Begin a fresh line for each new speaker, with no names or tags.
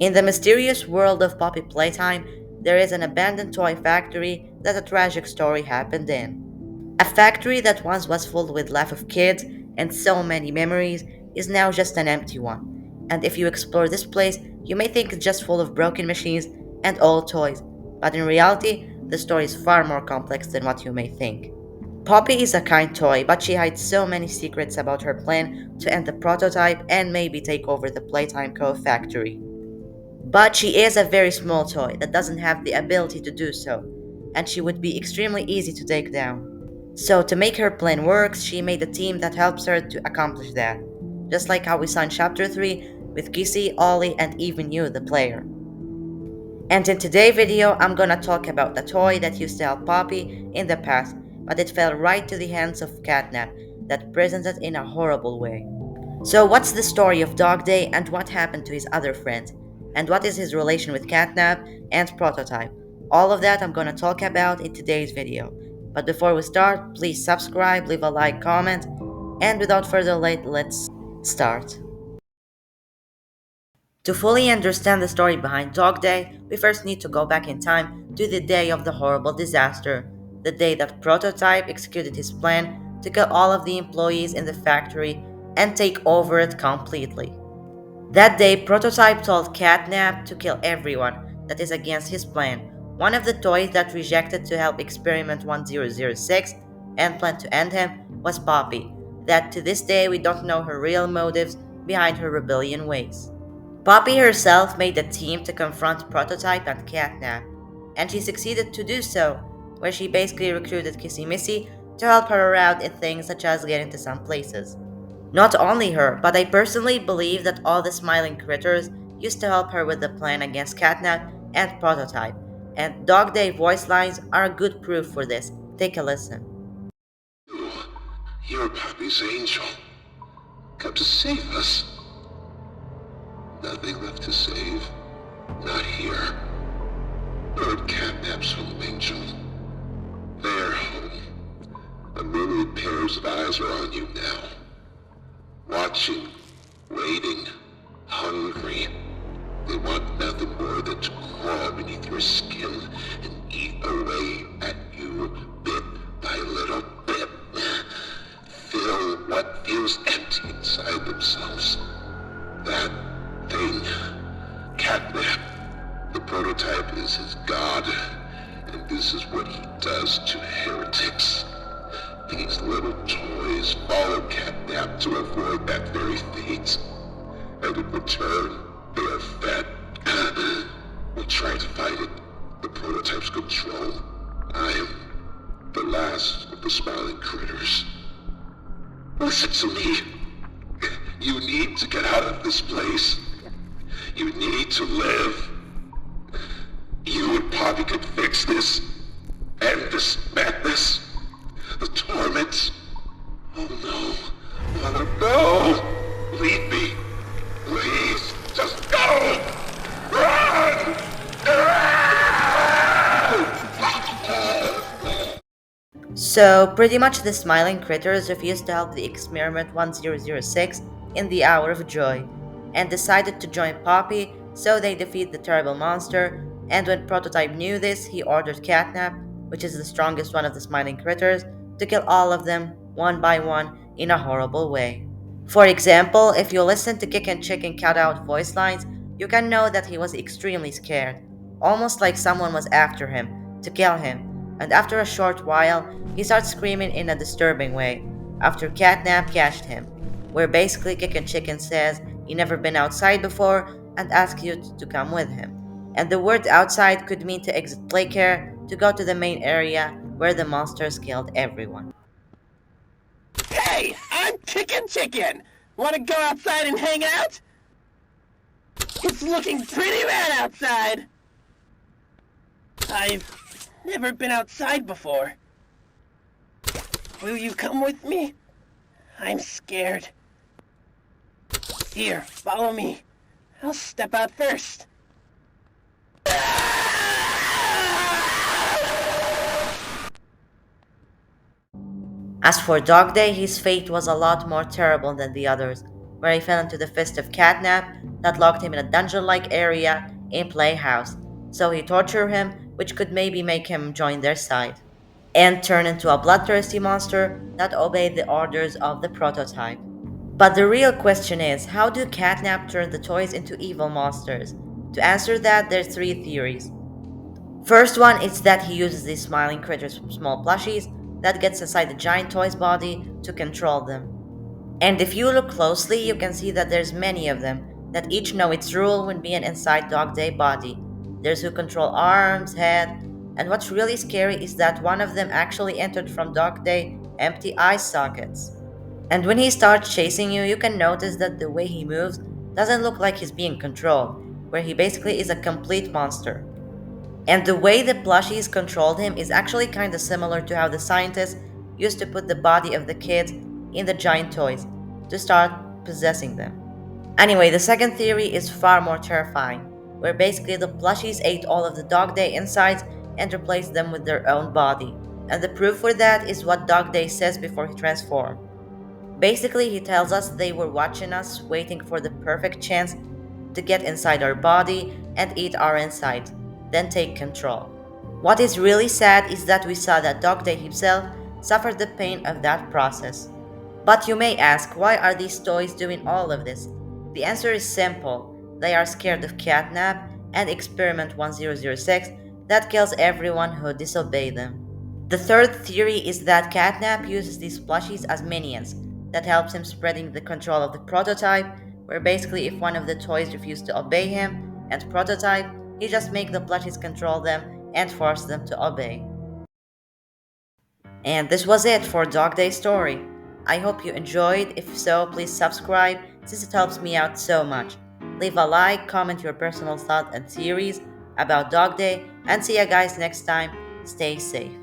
In the mysterious world of Poppy Playtime, there is an abandoned toy factory that a tragic story happened in. A factory that once was full with life of kids and so many memories is now just an empty one. And if you explore this place, you may think it's just full of broken machines and old toys. But in reality, the story is far more complex than what you may think. Poppy is a kind toy, but she hides so many secrets about her plan to end the prototype and maybe take over the Playtime Co. factory. But she is a very small toy that doesn't have the ability to do so, and she would be extremely easy to take down. So, to make her plan work, she made a team that helps her to accomplish that. Just like how we saw in Chapter 3 with Kissy, Ollie, and even you, the player. And in today's video, I'm gonna talk about the toy that used to help Poppy in the past, but it fell right to the hands of Catnap that prisoned it in a horrible way. So, what's the story of Dogday and what happened to his other friends? And what is his relation with Catnap and Prototype? All of that I'm gonna talk about in today's video. But before we start, please subscribe, leave a like, comment, and without further delay, let's start. To fully understand the story behind Dogday, we first need to go back in time to the day of the horrible disaster, the day that Prototype executed his plan to kill all of the employees in the factory and take over it completely. That day, Prototype told Catnap to kill everyone that is against his plan. One of the toys that rejected to help Experiment 1006 and planned to end him was Poppy, that to this day we don't know her real motives behind her rebellion ways. Poppy herself made a team to confront Prototype and Catnap, and she succeeded to do so, where she basically recruited Kissy Missy to help her out in things such as getting to some places. Not only her, but I personally believe that all the smiling critters used to help her with the plan against Catnap and Prototype, and Dogday voice lines are a good proof for this. Take a listen.
You're Poppy's angel. Come to save us. Nothing left to save. Not here. Nor at Catnap's home, Angel. Their home. A myriad pairs of eyes are on you now. Watching, waiting, hungry. They want nothing more than to crawl beneath your skin and eat away at you bit by little bit. Fill what feels empty inside themselves. That thing, Catnap, the Prototype is his god, and this is what he does to heretics. These little toys follow Catnap to avoid that very fate, and in return, they are fed. We try to fight it, the Prototype's control. I am the last of the smiling critters. Listen to me. You need to get out of this place. You need to live. You and Poppy could fix this. End this madness. The torment. Oh no. Oh no. Leave me. Please. Just go. Run.
So, pretty much the smiling critters refused to help the Experiment 1006 in the hour of joy, and decided to join Poppy so they defeat the terrible monster, and when Prototype knew this, he ordered Catnap, which is the strongest one of the smiling critters, to kill all of them, one by one, in a horrible way. For example, if you listen to Kick and Chicken cutout voice lines, you can know that he was extremely scared, almost like someone was after him, to kill him, and after a short while, he starts screaming in a disturbing way, after Catnap catched him, where basically Kick and Chicken says he never been outside before and asks you to come with him. And the word outside could mean to exit Playcare to go to the main area where the monsters killed everyone.
Hey, I'm Chicken Chicken! Wanna go outside and hang out? It's looking pretty bad outside! I've never been outside before. Will you come with me? I'm scared. Here, follow me. I'll step out first.
As for Dogday, his fate was a lot more terrible than the others, where he fell into the fist of catnap that locked him in a dungeon like area in Playhouse. So he tortured him, which could maybe make him join their side, and turn into a bloodthirsty monster that obeyed the orders of the prototype. But the real question is, how do catnap turn the toys into evil monsters? To answer that, there's three theories. First one is that he uses these smiling critters from small plushies that gets inside the giant toy's body to control them. And if you look closely, you can see that there's many of them that each know its rule when being inside Dogday body. There's who control arms, head, and what's really scary is that one of them actually entered from Dogday empty eye sockets. And when he starts chasing you, you can notice that the way he moves doesn't look like he's being controlled, where he basically is a complete monster. And the way the plushies controlled him is actually kinda similar to how the scientists used to put the body of the kids in the giant toys to start possessing them. Anyway, the second theory is far more terrifying, where basically the plushies ate all of the Dog Day insides and replaced them with their own body. And the proof for that is what Dog Day says before he transformed. Basically, he tells us they were watching us, waiting for the perfect chance to get inside our body and eat our insides, then take control. What is really sad is that we saw that Dogday himself suffered the pain of that process. But you may ask, why are these toys doing all of this? The answer is simple. They are scared of Catnap and Experiment 1006 that kills everyone who disobeys them. The third theory is that Catnap uses these plushies as minions that helps him spreading the control of the prototype, where basically if one of the toys refused to obey him and prototype, he just make the plushies control them and force them to obey. And this was it for Dog Day Story. I hope you enjoyed. If so, please subscribe since it helps me out so much. Leave a like, comment your personal thoughts and theories about Dog Day, and see you guys next time. Stay safe.